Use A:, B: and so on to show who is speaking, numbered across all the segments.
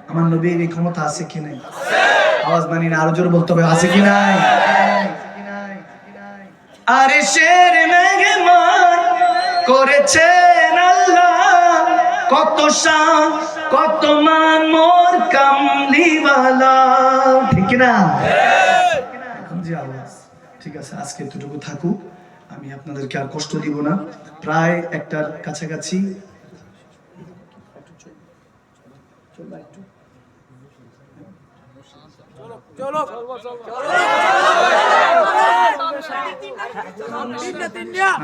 A: আমার নবীর এই ক্ষমতা আছে কি নাই? আওয়াজ মানি না, আরো জোরে বলতে হবে, আছে কি নাই? আরে শের মেহমান করেছেন আল্লাহ, কত শান কত মান মোর কামলিওয়ালা, ঠিক না? এখন যে আওয়াজ, ঠিক আছে, আজকে এতটুকু থাকুক, আমি আপনাদেরকে আর কষ্ট দিব না। প্রায় একটার কাছাকাছি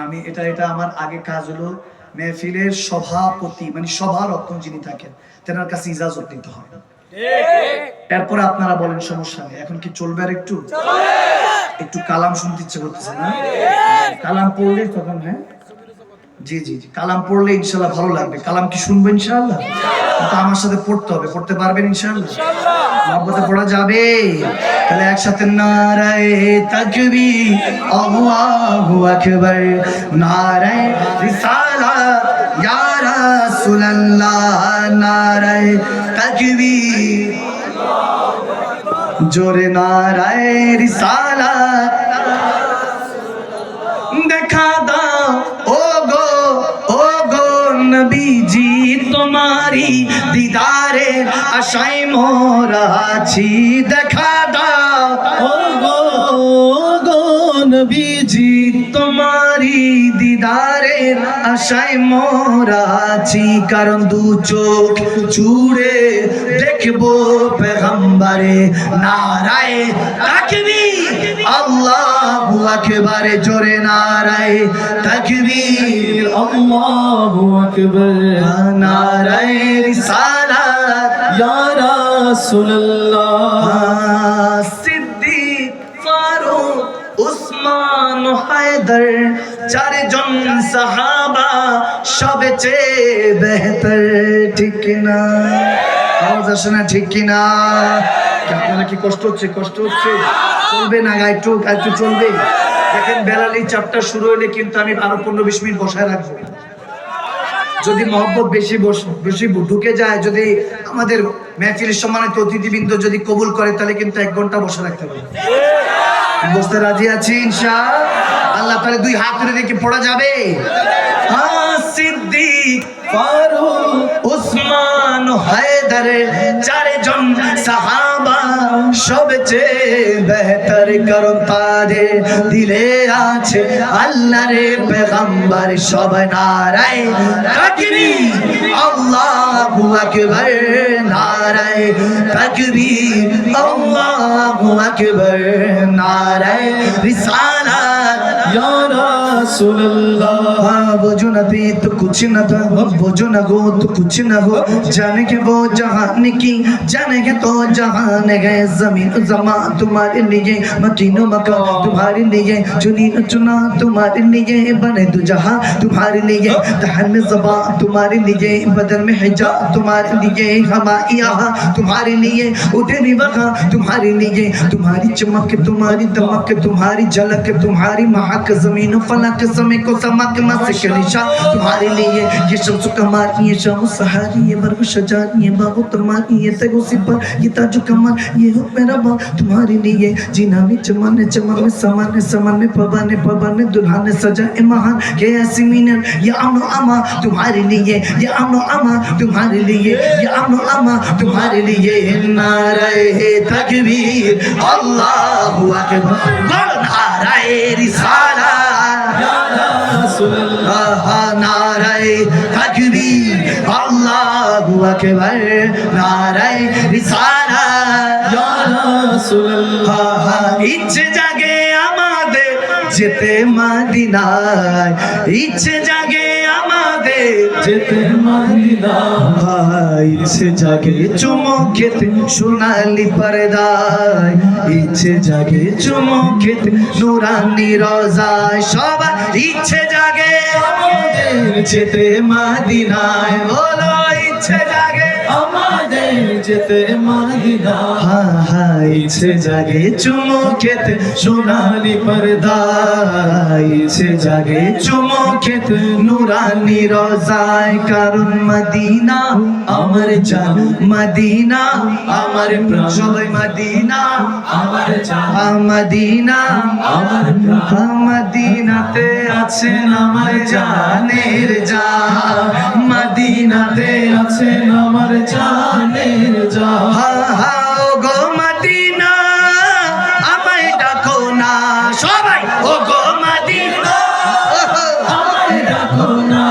A: আমি এটা আমার আগে কাজ হলো মেহফিলের সভাপতি, মানে সভার রক্ষণ যিনি থাকেন তেনার কাছে ইজাজত নিতে হয়। এরপর আপনারা বলেন, সমস্যা নেই। এখন কি চলবে? আর একটু কালাম শুনতে ইচ্ছে করতেছে না? কালাম পড়লে তখন, হ্যাঁ জি জি জি, কালাম পড়লে ইনশাল্লাহ ভালো লাগবে। কালাম কি শুনবো ইনশাল্লাহ? কিন্তু আমার সাথে পড়তে হবে। পড়তে পারবেন ইনশাল্লাহ? মহব্বতে পড়া যাবে? তাহলে একসাথে নারায়ে তাকবীর, আল্লাহু আকবার, নারায়ে রিসালাত ইয়া রাসূলুল্লাহ, নারায়ে তাকবীর, জোরে নারায়ে রিসালাত, দেখা দাও ও গো নবীজি, তোমারি দিদারে আশায় মোরা আছি, দেখা দাও ও গো নবীজি, তোমারি দিদারে আশায় মোরা আছি, কারণ দু চোখ জুড়ে দেখবো পেগম্বরে, নারায়ে তাকবীর, আল্লাহু আকবার, জোরে নারায়ে তাকবীর, আল্লাহু আকবার, নারায়ে রিসালাত ইয়া রাসূলুল্লাহ, সিদ্দিক, ফারুক, উসমান, হায়দার, চারজন সাহাবা সবচেয়ে বেহতর, ঠিক না? আওয়াজ আসে না? ঠিক কিনা? আপনারা কি কষ্ট হচ্ছে? কষ্ট হচ্ছে? চলবে না? একটু চলবে। দেখেন, বেলালি চাপটা শুরু হলে কিন্তু আমি আরো 15-20 মিনিট বসায় রাখবো। যদি মহব্বত বেশি ঢুকে যায়, যদি আমাদের মেহফিলের সম্মানিত অতিথিবৃন্দ যদি কবুল করে, তাহলে কিন্তু 1 ঘন্টা বসে রাখতে হবে। বসতে রাজি আছি ইনশাআল্লাহ? তাহলে 2 হাত তুলে দেখি পড়া যাবে? সিদ্দিক, ফারুক, উসমান, হায়দার, চারজন সাহাবা সবচেয়ে বেহতর, কারণ তাদের দিলে আছে আল্লাহর পেগম্বর, সবাই নারায়ে তাকবীর, আল্লাহু আকবার, নারায়ে তাকবীর, আল্লাহু আকবার, নারায়ে রিসালাত ইয়া রাসূলুল্লাহ, বুঝো না তো कुछ न था, बुझो न हो तो कुछ न हो, जाने के वो जहान की जानेंगे तो जहान है, जमीन जमा तुम्हारे लिए, मकीनो मका तुम्हारे लिए, चुनी चुना तुम्हारे लिए, बने दो जहां तुम्हारे लिए, दहन में ज़बान तुम्हारे लिए, बदन में हिजाब तुम्हारे लिए, हवा यहाँ तुम्हारे लिए, उठे भी वहाँ तुम्हारे लिए, तुम्हारी चमक तुम्हारी दमक तुम्हारी झलक तुम्हारी महक, जमीन फलक समय को समक मस्क निशा तुम्हारे लिए, ये शम्स कमर, ये शाम सहारी, ये बर्फ शजार, ये बाबू तमारी, ये तगो सिपर, ये ताजो कमर, ये हो मेरा बा तुम्हारे लिए, जीना भी चमन में समान में पवन में दुल्हन सजाए महान, ये ऐसी मीनर, ये अमनो अमा तुम्हारे लिए, ये अमनो अमा तुम्हारे लिए, ये अमनो अमा तुम्हारे लिए, नाराये तकबीर, अल्लाहु अकबर, नाराये रिसालत या रसूलुल्लाह, नाराये तकबीर, अल्लाहु अकबर, नाराये रिसालत या रसूलुल्लाह, इच्छे जागे आमादे जेते मदीनाय, इच्छे जागे आमादे जेते मदीनाय, इच्छे जागे चुमो खेते सोनाली पर्दाय, इच्छे जागे चुमो खेते नूरानी रोजाय, सबार इच्छे जागे আমাদের যেতে মদিনায়, বলো ইচ্ছে জাগে আমাদের
B: যেতে মদিনা
A: হা হা ইচ্ছে জাগে চুমু খেতে সোনালি পর্দা ইচ্ছে জাগে চুমু খেতে নুরানি রোজায় কারণ মদিনা আমার জান মদিনা আমার প্রাণ সবাই মদিনা
B: আমার জান
A: মদিনা
B: আমার প্রাণ
A: মদিনাতে আছেন আমার জানের জান মদিনাতে
B: আছেন আমার জানের জান
A: হা হা ও গো মদিনা আমায় ডাকো না সবাই ও গো মদিনা
B: আমায় ডাকো না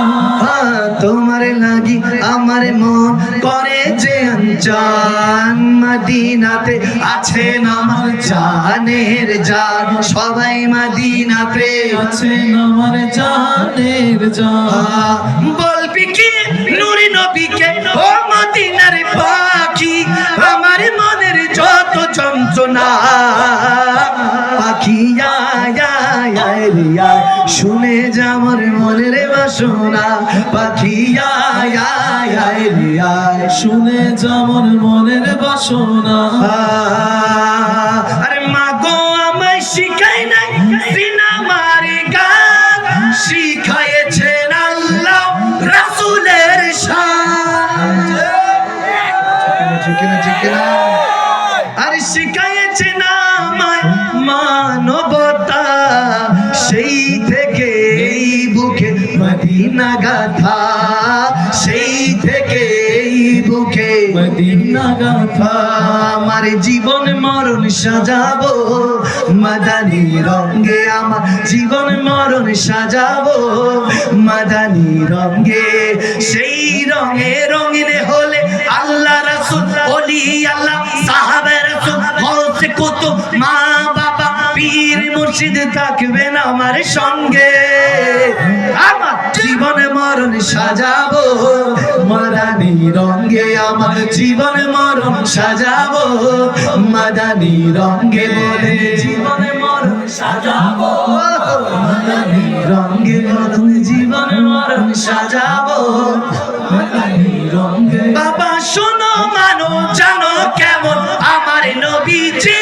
A: তোমার লাগি আমার মন করে যে আনজান মদিনাতে আছেন আমার জানের জান সবাই মদিনাতে
B: আছেন আমার জানের জান
A: বলবি কি নূরি নবীকে ও মদিনার পাখি আমার মনের যত যন্ত্রণা পাখি আয় আয় আয় রে আয় শুনে যা আমার মনের বাসনা পাখি আয় আয় আয় রে আয়
B: শুনে যেমন মনের বাসনা
A: আরে মা গো আমায় শিখাই নাই সিনেমার গান শিখাইছেন আল্লাহ রাসূলের শান ঠিক না আরে শিখাইছেন আমায় মানবতা সেই থেকে এই বুকে মদিনা গাথা সেই থেকে এই বুকে
B: মদিনা গাথা
A: আমার জীবন মরণ সাজাবো মাদানী রঙে আমার জীবন মরণ সাজাবো মাদানী রঙে সেই রঙে রঙিন হলে আল্লাহ রাসূল ওলি আল্লাহ সাহাবে রাসূল গৌসে কুতুব মা বাবা পীর মুর্শিদ থাকবেন আমার সঙ্গে আমার জীবন মরণ সাজাবো মাদানী রঙে আমার জীবন মরণ সাজাবো মাদানী রঙে বলে জীবন মরণ সাজাবো মাদানী রঙে বলে জীবন মরণ সাজাবো মাদানী রঙে বাবা শোনো মানো জানো কেমন আমার নবীজি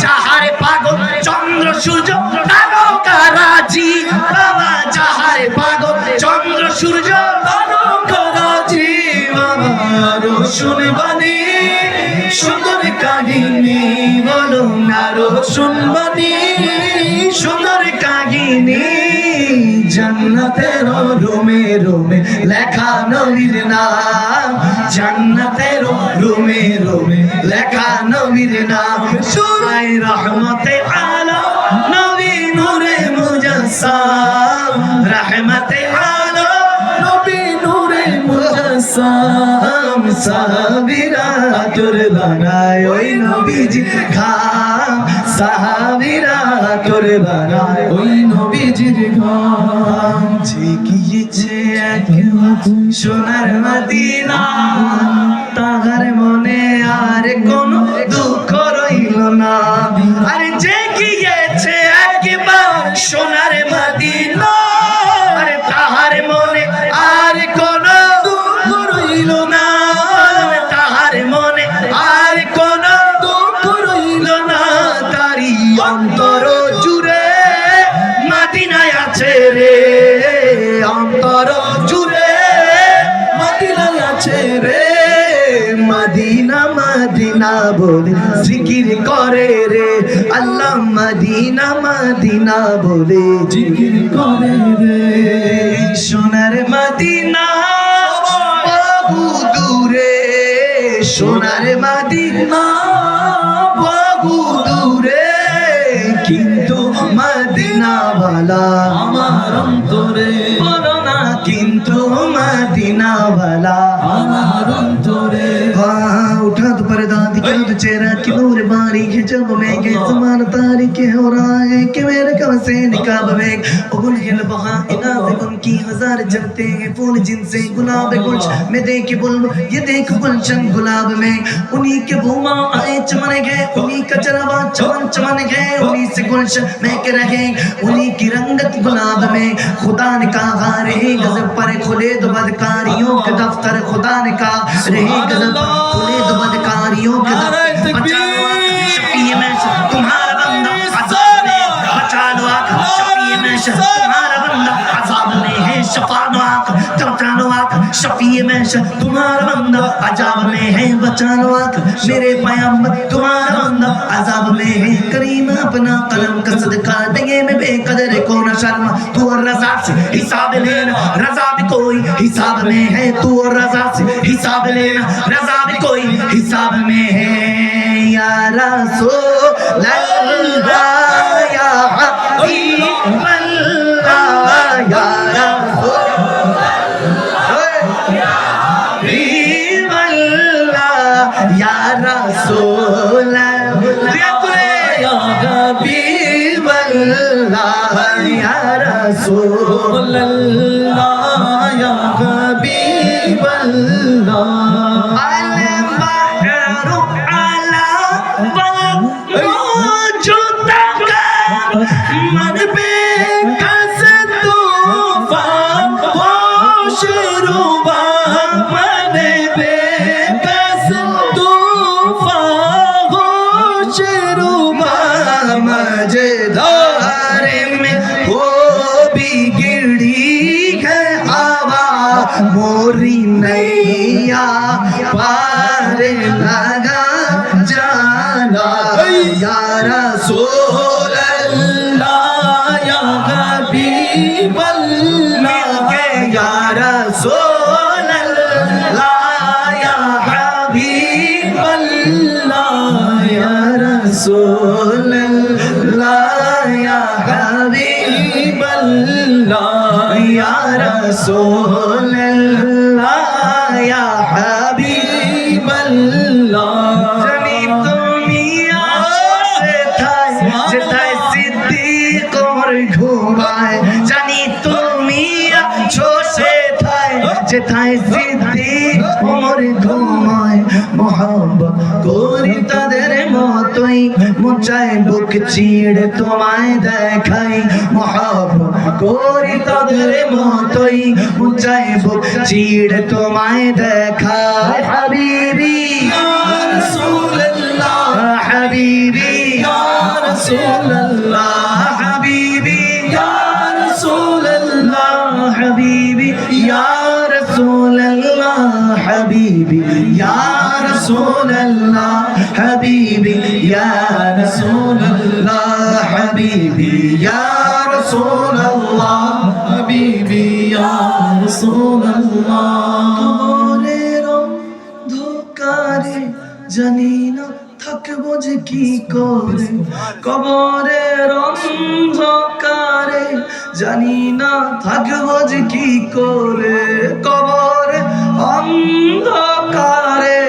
A: যাহার পাগল চন্দ্র সূর্য তারকারাজি বাবা যাহার পাগল চন্দ্র সূর্য তারকারাজি বাবা আরো শুনবানি সুন্দর কাহিনী বলো আরো শুনবানি সুন্দর কাহিনী জান্নাতের রুমে রুমে লেখা নবীর নাম জান্নাতের রুমে রুমে লেখা নবীর নাম সূরায়ে রহমতে আলম নবী নূরে মুজাসসাম রহমতে আলম
B: নবী নূরে মুজাসসাম
A: সাহাবীরা তোর বানায় ওই নবীজি খাম সাহাবীরা তোর বানায়
B: ওই নবীজির ঘর
A: গিয়েছে একবার সোনার মদিনা তাহার মনে আর কোনো দুঃখ রইল না আরে যে গিয়েছে একবার সোনার মদিনা আরে তাহার মনে আর কোনো দুঃখ রইল না তাহার মনে আর কোনো দুঃখ রইল না তারি অন্তর জুড়ে মদিনায় আছে রে অন্তর জুড়ে মদিনায় আছে রে মদিনা মদিনা বলে জিকির করে রে আল্লাহ মদিনা মদিনা বলে
B: জিকির করে রে
A: সোনার মদিনা বহু দূরে সোনার মদিনা বহু দূরে কিন্তু মদিনাওয়ালা
B: আমার অন্তরে
A: বলো না কিন্তু মদিনাওয়ালা
B: আমার অন্তরে
A: उठा तो पर्दा दिखा तो चेहरा की नूर बारी है जब मैं के समान तारीख हो रहा है कि मेरे कब से निकाब में उगल हिल बहा इना उनकी हजार जलते हैं फूल जिनसे गुलाब गुल मैं देख बुल ये देख गुलशन गुलाब में उन्हीं के भूमा आए चमन गए उन्हीं का चरवा चमन चमन गए उन्हीं से गुलशन मैं के रहे उन्हीं की रंगत गुलाब में खुदा ने कहा रहे गजब पर खुले तो बदकारियों के दफ्तर खुदा ने कहा रहे गजब खुले बीमारियों के दर से बचा लो आका शफीए महशर तुम्हारा बंदा अज़ाब में बचा लो आका शफीए महशर तुम्हारा बंदा अज़ाब में है शफा दो आका बचा लो आका शफीए महशर तुम्हारा बंदा अज़ाब में है बचा लो आका मेरे पैगंबर तुम्हारा बंदा अज़ाब में है करीम अपना कलम का सदका देंगे में बेकदर को न शर्मा तू और रज़ा से हिसाब लेना रज़ा भी कोई हिसाब में है तू और रज़ा से हिसाब लेना रज़ा भी कोई हिसाब में है या रसूल अल्लाह या हबीब अल्लाह या रसूल हबीब अल्लाह या रसूल
B: या
A: हबीब अल्लाह या रसूल
B: अल्लाह या हबीब अल्लाह
A: मन पे कस तूफान होश रुबा मन पे कस तूफान होश रुबा मजेदार में हो भी गिरी है हवा मोरी नैया पार लगा जाना या रसूल
B: या हबीब अल्लाह
A: या रसूल अल्लाह या हबीब अल्लाह या रसूल अल्लाह या हबीब अल्लाह या रसूल अल्लाह या हबीब अल्लाह जनी दुनिया से था जेठाई सिद्दीक और घुमाए जानी तुमिया छोसे थाए जेठाई सिद्दीक और घुमाए मोहब्बत कोरी ताদের মতই মুচায় বুক চিড় তোমায় দেখাই মোহব্বত কোরি তাদের মতই মুচায় বুক চিড় তোমায় দেখাই হাবিবি
B: या रसूल अल्लाह
A: হাবিবি
B: या रसूल अल्लाह
A: حبيبي
B: या रसूल अल्लाह
A: حبيبي يا رسول الله حبيبي يا رسول الله حبيبي يا رسول الله حبيبي يا رسول الله
B: हबीबी या रसूल अल्लाह
A: কবরের অন্ধকারে জানি না থাকবো যে কি করে কবরের অন্ধকারে জানি না থাকবো যে কি করে কবরের অন্ধকারে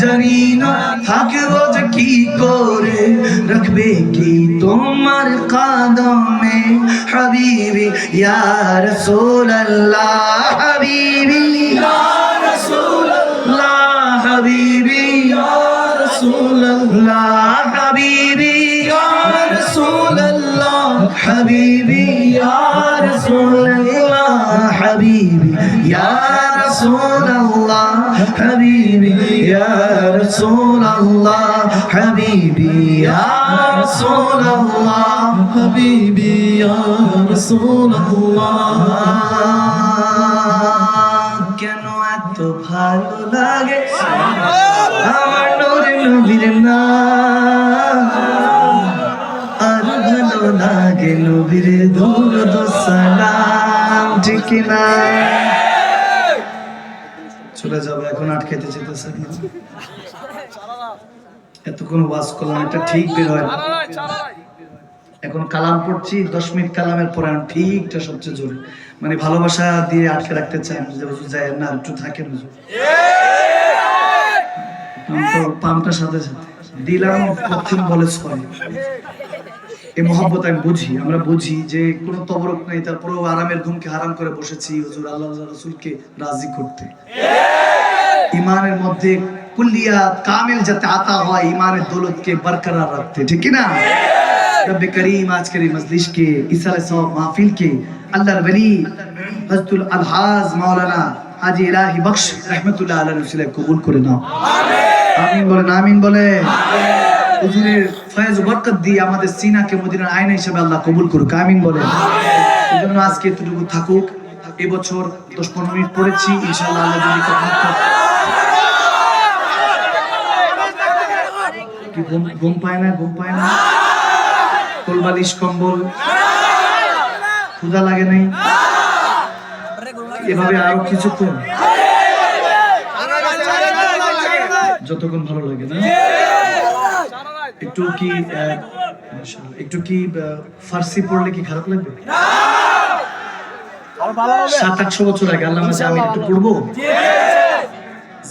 A: জানি না থাকবো যে কি করে রাখবে কি তোমার কদমে হাবিবি ইয়া রাসূলুল্লাহ হাবিবি
B: या रसूल
A: আল্লাহ হাবিবি
B: या रसूल
A: अल्लाह हबीबी
B: या रसूल अल्लाह
A: हबीबी या रसूल अल्लाह हबीबी या रसूल अल्लाह हबीबी या रसूल अल्लाह हबीबी या रसूल अल्लाह
B: हबीबी या रसूल अल्लाह
A: কেন এত ভালো লাগে আমার নূরে নবীর নাম আর ভালো লাগে নবীর দরুদ সালাম ঠিক না চলে যাবে এখন আটকাইতে যেতেছে এতক্ষণ ওয়াজ করলাম এটা ঠিক বের হয় না এখন কালাম পড়ছি 10 মিনিট কালামের পরে ঠিকটা সবচেয়ে জোরে মানে ভালোবাসা দিয়ে আটকে রাখতে চাই যে হুজুর যায় না একটু থাকেন হুজুর পামটা সাথে সাথে দিলাম প্রথম বলে সরি এই মহব্বত আমি বুঝি আমরা বুঝি যে কোনো তবরক নাই তারপরেও আরামের ঘুমকে হারাম করে বসেছি হুজুর আল্লাহ রাসূলকে রাজি করতে ইমানের মধ্যে কুল্লিয়াত কামিল যাতে আতা হয় ইমানের দৌলতকে বরকরার রাখতে ঠিক কি না रब करीम आज के मजलिस के इसाले सवाब महफिल के अल्लाहर वली हजरतुल अलहाज मौलाना हाजी इलाही बख्श रहमतुल्लाह अलैहि कबूल करे नाओ आमीन। আমিন বলেন, আমিন বলে। হুজুরের ফয়েজ ও বরকত দিয়ে আমাদের সিনাকে মদিনার আয়না হিসেবে আল্লাহ কবুল করুক, আমিন বলেন। এজন্য আজকে এতটুকু থাকুক। এবছর 10-15 মিনিট পড়েছি, ইনশাআল্লাহ আল্লাহ যদি কি ঘুম পায় না, ঘুম পায় না, কোলবালিশ কম্বল ক্ষুধা লাগে নাই, এভাবে আরো কিছুক্ষণ যতক্ষণ ভালো লাগে না। একটু কি ফার্সি পড়লে কি খারাপ লাগবে? 700-800 বছর আগে আল্লাহ মাঝে আমি একটু পড়বো।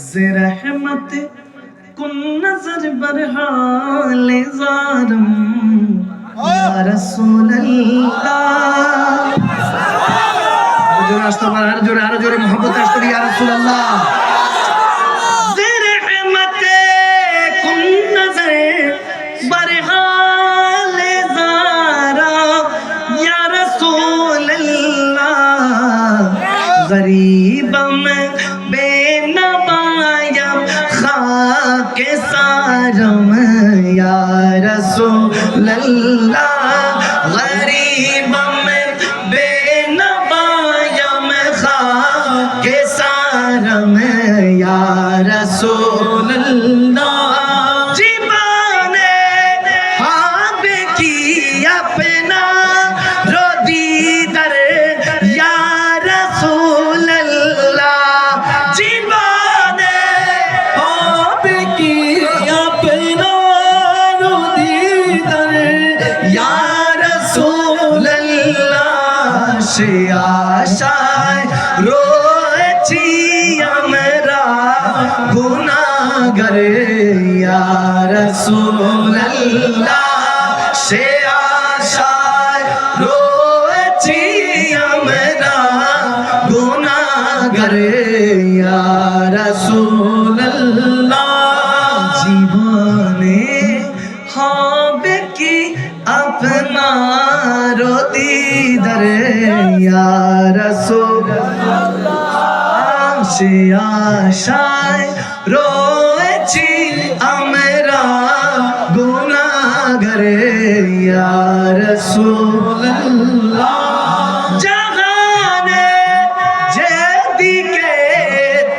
A: যে রহমত কুন নজর বরহালে জারম ইয়া রাসূলুল্লাহ। আরো জোরে আসতে পারে, আরো জোরে মোহাম্মত আসতে পারে, ইয়া রাসূলুল্লাহ। যে রহমত কুন নজর বরহালে জারম ইয়া রাসূলুল্লাহ। गरीबम बेनवायम खाके सारम या रसूल अल्लाह। गरीबम बेनवायम खाके सारम या रसूल अल्लाह। जीवाने हाब की अपना रोदी दर या रसूल अल्लाह। जीवाने
B: आप की अपना रुदीदर
A: या रसूल अल्लाह। সে আশায় রয়েছি আমরা গুনাহগার ইয়া রাসূল আল্লাহ। সে আশায় রয়েছি আমরা গুনাহগার ইয়া রাসূল আল্লাহ। জীবনে হবে কি আপনার দিদার ইয়া রাসূল আল্লাহ। সে আশায় রয়েছি আমরা গুনাহগার ইয়া রাসূল আল্লাহ। জাহানে যেদিকে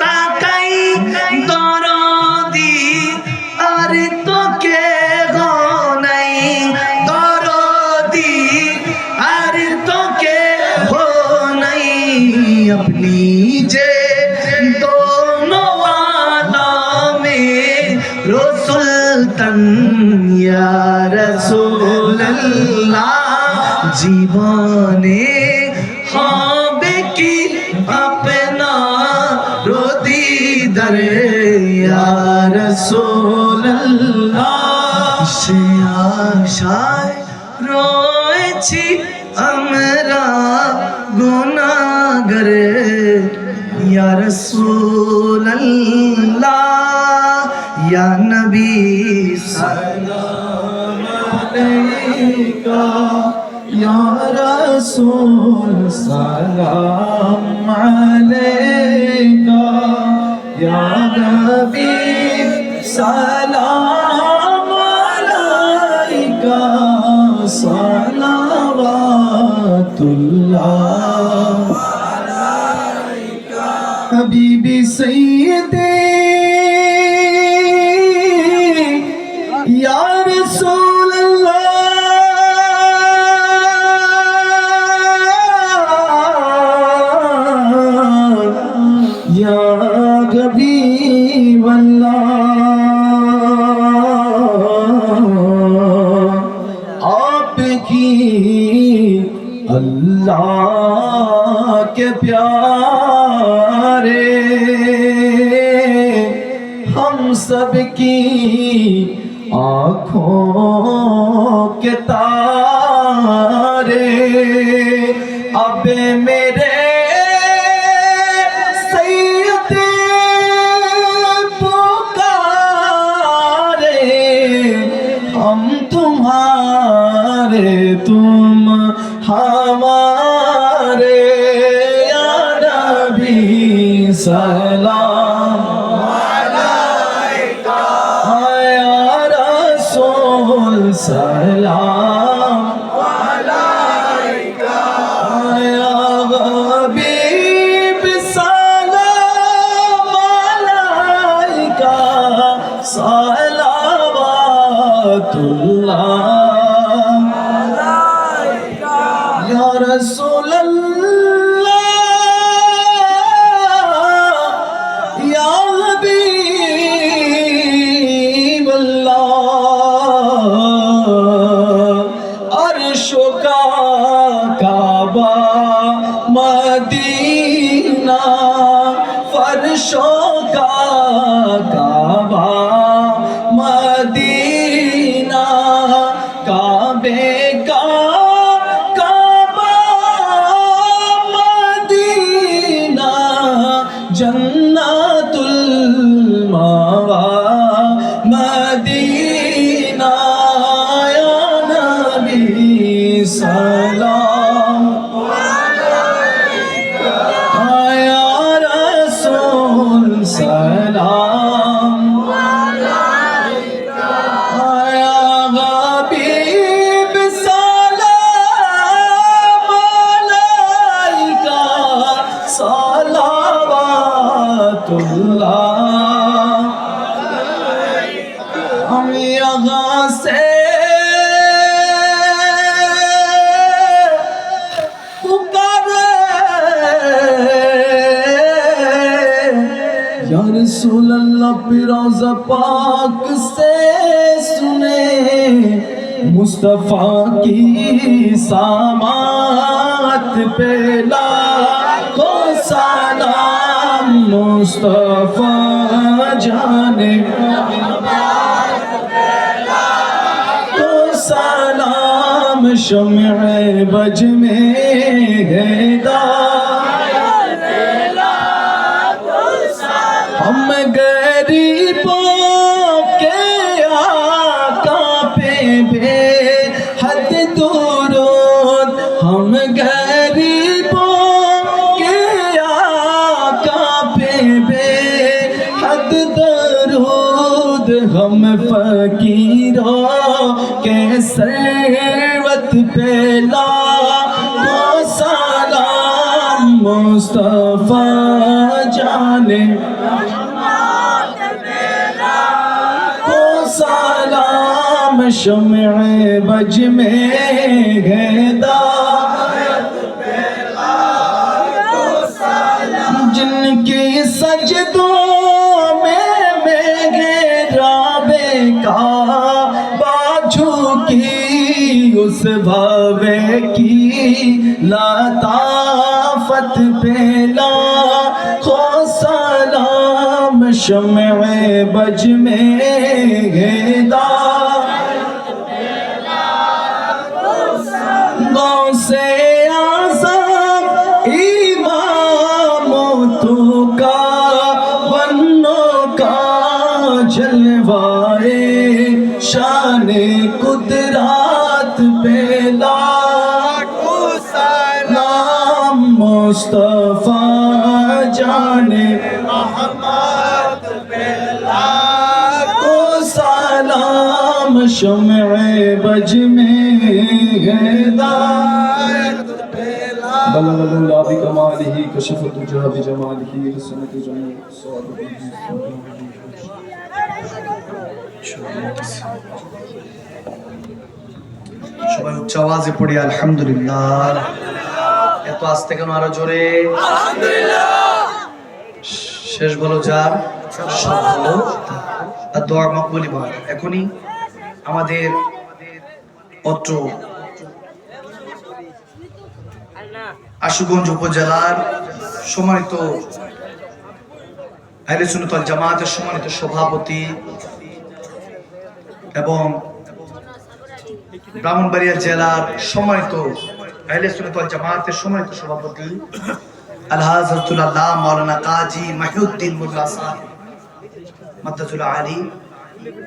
A: তাকাই দরদি আর তোকে গনাই, দরদি আর তোকে গনাই। अपनी जे दोनों आलमे रसूलतन या रसूल अल्लाह। জীবনে হবে কি আপনা রদিদার ইয়া রাসূল আল্লাহ। সে আশায় রয়েছি আমরা গুনাহগার ইয়া রাসূল আল্লাহ। ইয়া নবী
B: सलाम अलैका या रसूल सलाम अलैका या नबी सलाम अलैका सलावतुल्लाह हबीबी सैयदे या रसूल अल्लाह या हबीब अल्लाह। आपकी अल्लाह के प्यारे हम सब की आँखों के तारे। अब मेरे सैयदे पुकारे हम तुम्हारे तुम हमारे या नबी सलाम अलैका সালাওয়াতুল্লাহ ইয়া রাসূলুল্লাহ ইয়া হাবিবাল্লাহ আরশো কা কাবা মদিনা फर्शो का काबा मदीना काबे का काबा मदीना जन्नतुल मावा मदीना या नबी सलाम सलाम या हबीब सलाम अलैका सलावतुल्लाह हम यहाँ से या रसूल अल्लाह फिरोज़ा पाक से सुने मुस्तफ़ा की सामात पे लाखों सलाम मुस्तफ़ा जाने तो सलाम शम्ए बज में हैदा हम गरीबों के आका पे बेहद दुरूद हम गरीबों के आका पे बेहद दुरूद हम फकीरों के सरवत पे लाखों सलाम मुस्तफ़ा जाने सलाम शम्ए बज में हैदा जिनकी सजदों में राबे का बाजू की उस भावे की लताफत पे लाखों सलाम शम्ए बज में हैदा गौसे आज़म इमामों तो का बन्नों का जलवाए शाने कुदरत पे लाखों सलाम मुस्तफ़ा जाने मोहम्मद पे लाखों सलाम शम्ए बज में हिदायत पे बल्लल्लाहु बि कमालिही कशफ तुजा बि जमालिही हसनत जमी
A: সবাই উচ্চ আওয়াজে পড়ি আলহামদুলিল্লাহ। এত আস্তে কেন, আরো জোরে আলহামদুলিল্লাহ। শেষ বলো যার, সব বলো আর দোয়া মকবুল হয়। এখনই আমাদের অত্র আশুগঞ্জ উপজেলার সম্মানিত আহলে সুন্নাত ওয়াল জামাতের সম্মানিত সভাপতি এবং ব্রাহ্মণবাড়িয়া জেলার সম্মানিত আহলে সুন্নাত ওয়াল জামাতের সম্মানিত সভাপতি আলহাজ হযরতুল্লাহ মাওলানা কাজী মাহিউদ্দিন মোল্লা সাহেব মাদ্দাতুল আলী,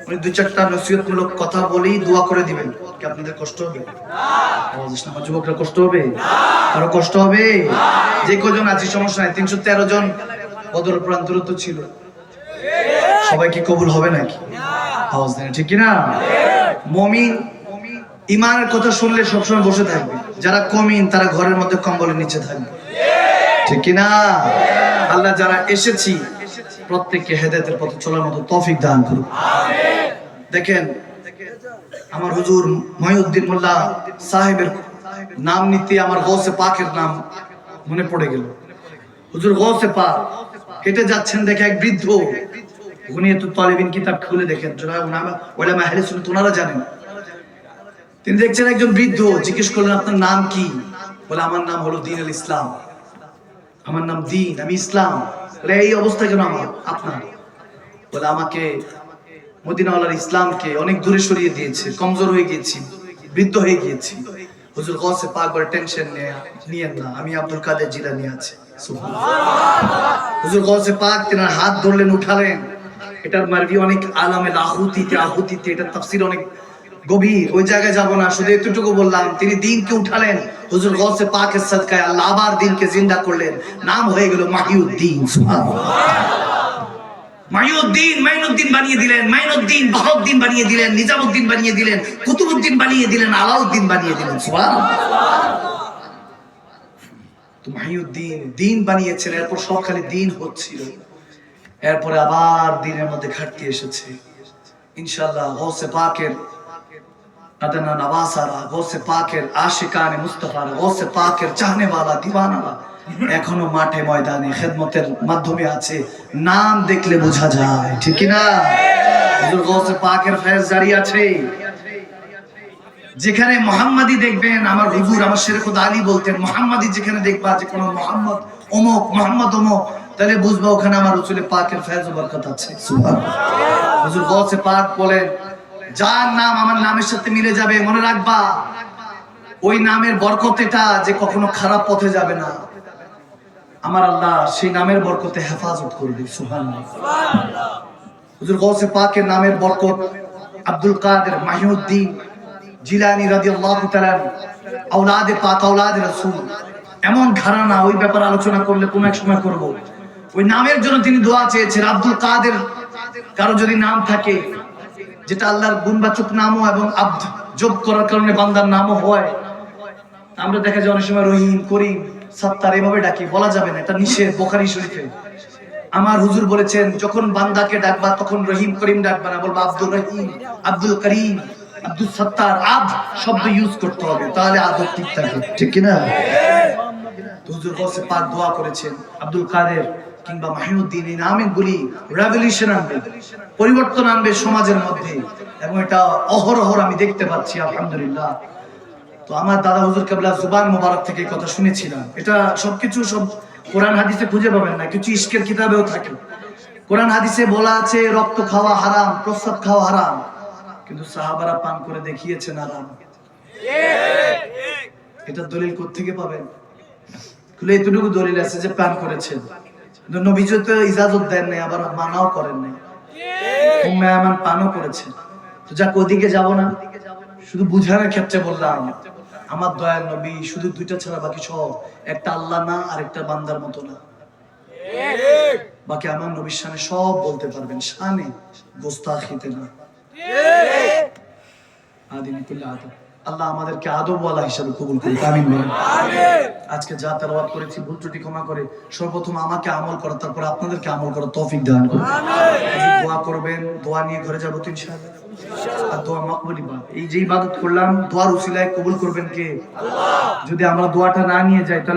A: উনি দুই চারটা নসিহতমূলক কথা বলি দোয়া করে দিবেন। কি আপনাদের কষ্ট হবে? আমার যুবকরা কষ্ট হবে? আরো কষ্ট হবে? যে কজন আছি সমস্যা নাই, 313 জন বদর প্রান্তরত ছিল, সবাই কি কবুল হবে নাকি? আওয়াজ দেন ঠিক কিনা? মুমিন ইমানের কথা শুনলে সবসময় বসে থাকবে, যারা কমিন তারা ঘরের মধ্যে কম্বলের নিচে থাকবে, ঠিক কিনা? আল্লাহ যারা এসেছি প্রত্যেককে হেদায়েতের পথে চলার মতো তৌফিক দান করুন। দেখেন আমার হুজুর মহিউদ্দিন মোল্লা সাহেবের নাম নিতে আমার গৌসে পাকের নাম মনে পড়ে গেল। হুজুর গৌসে পাক হেঁটে যাচ্ছেন, দেখে এক বৃদ্ধ, উনি তো তালিবিন কিতাব খুলে দেখেন, ওলামা আহলে সুন্নাত ওনারা জানেন। তিনি দেখছেন একজন বৃদ্ধ, জিজ্ঞেস করলেন আপনার নাম কি? বলে আমার নাম হলো দ্বীন আল ইসলাম, আমার নাম দ্বীন, আমি ইসলাম। বলে এই অবস্থা কেন আমার আপনার? বলে আমাকে মদিনাওয়ালার ইসলামকে অনেক দূরে সরিয়ে দিয়েছে, কমজোর হয়ে গিয়েছি, বৃদ্ধ হয়ে গিয়েছি। হুজুর গৌসে পাক বলে টেনশন নিয়েন না, আমি আব্দুল কাদের জিলানী আছি। সুবহানাল্লাহ। হুজুর গৌসে পাক তিনার হাত ধরলেন, উঠালেন। এটার মারবি অনেক আলামে আহুতিতে এটা তাফসীর অনেক গভীর, ওই জায়গায় যাব না, শুধু এতটুকু বললাম তিনি দ্বীনকে উঠালেন। হুজুর গৌসে পাকের সাদকায় আল্লাহ আবার দ্বীনকে জিন্দা করলেন, নাম হয়ে গেল মাহিউদ্দিন। সুবহানাল্লাহ। মাইনুদ্দিন বানিয়ে দিলেন, মাইনুদ্দিন বাহাউদ্দিন বানিয়ে দিলেন, নিজামুদ্দিন বানিয়ে দিলেন, কুতুবউদ্দিন বানিয়ে দিলেন, আলাউদ্দিন বানিয়ে দিলেন। সুবহানাল্লাহ। তো মাহিউদ্দিন দ্বীন বানিয়েছেন, এরপর সব খালি দ্বীন হচ্ছিল, এরপরে আবার দ্বীনের মধ্যে ঘাটতি এসেছে। ইনশাআল্লাহ গৌসে পাকের আদনা নওয়াসারা, গৌসে পাকের আশিকানে মুস্তাফারা, গৌসে পাকের চাহনেওয়ালা দিওয়ানারা এখনো মাঠে ময়দানে খেদমতের মাধ্যমে আছে, নাম দেখলে বোঝা যায়, ঠিক কি না? হুজুর গৌসে পাকের ফয়েজ জারি আছে। যেখানে মুহাম্মাদি দেখবেন, আমার হুজুর আমার শেখ খুদা আলী বলতেন, মুহাম্মাদি যেখানে দেখবা যে কোন মুহাম্মদ অমুক, মুহাম্মদ অমুক, তাহলে বুঝবা ওখানে আমার রাসূল পাকের ফয়েজ ও বরকত আছে। সুবহানাল্লাহ। হুজুর গৌসে পাক বলেন, যার নাম আমার নামের সাথে মিলে যাবে, মনে রাখবা ওই নামের বরকত এটা যে কখনো খারাপ পথে যাবে না, আমার আল্লাহ সেই নামের বরকতে হেফাজত করবে। সুবহানাল্লাহ। হুজুর গৌসে পাকের নামের বরকত, আব্দুল কাদের মাহিউদ্দিন জিলানী রাদিয়াল্লাহু তাআলা আওলাদে পাক, আওলাদে রাসূল, এমন ঘরানা, ওই ব্যাপারে আলোচনা করলে কোন এক সময় করব। ওই নামের জন্য তিনি দোয়া চেয়েছেন। আব্দুল কাদের কারো যদি নাম থাকে যেটা আল্লাহর গুণবাচক নামও এবং আব্দ যোগ করার কারণে বান্দার নামও হয়, আমরা দেখা যায় অনেক সময় রহিম, করিম, সাত্তার এভাবে ডাকি, বলা যাবে না, এটা নিষেধ বুখারী শরীফে। আমার হুজুর বলেছেন যখন বান্দাকে ডাকবা তখন রহিম করিম ডাকবা না, বলবা আব্দুল রহিম, আব্দুল করিম, আব্দুল সত্তার, আব শব্দ ইউজ করতে হবে, তাহলে আদব ঠিক থাকে, ঠিক কি না? তো হুজুর গৌসে পাক দোয়া করেছেন আব্দুল কাদের কিংবা মাহিউদ্দিন এই নামগুলি রেভলিউশন আনবে, পরিবর্তন আনবে সমাজের মধ্যে, এবং এটা অহরহর আমি দেখতে পাচ্ছি আলহামদুলিল্লাহ। তো আমার দাদা হুজুর কেবলা জুবান মোবারক থেকে এই কথা শুনেছিলাম। এটা সবকিছু সব কোরআন হাদিসে খুঁজে পাবেন না, কিছু ইশকের কিতাবেও থাকে। কোরআন হাদিসে বলা আছে রক্ত খাওয়া হারাম, প্রস্রাব খাওয়া হারাম, কিন্তু সাহাবারা পান করে দেখিয়েছেন হারাম। এটা দলিল কোত্থেকে পাবেন? এতটুকু দলিল আছে যে পান করেছেন, কিন্তু নবীজি তো ইজাজত দেন নাই, আবার মানাও করেন নাই, উম্মায়ামান পানও করেছেন। তো যাক ওদিকে যাব না, শুধু বুঝানোর ক্ষেত্রে বললাম আমার দয়াল নবী শুধু দুইটা ছাড়া বাকি সব, একটা আল্লাহ না আর একটা বান্দার মতো না। বাকি আমার নবীর শানে সব বলতে পারবেন, শানে গোস্তাখিতে না। আদিন কুল্লা আদব, আল্লাহ আমাদেরকে আদবওয়ালা হিসেবে কবুল করুন, আমিন বলেন। আজকে যা তেলাওয়াত করেছি ভুল ত্রুটি ক্ষমা করে সর্বপ্রথম আমাকে আমল করা, তারপর আপনাদেরকে আমল করার তৌফিক দান করুন। দোয়া করবেন, দোয়া নিয়ে ঘরে যাবো তো ইনশাআল্লাহ। আর দোয়া মাকবুল ইবাদত, এই যে ইবাদত করলাম দোয়ার উসিলায় কবুল করবেন কে? আল্লাহ। যদি আমরা দোয়াটা না নিয়ে যাই তাহলে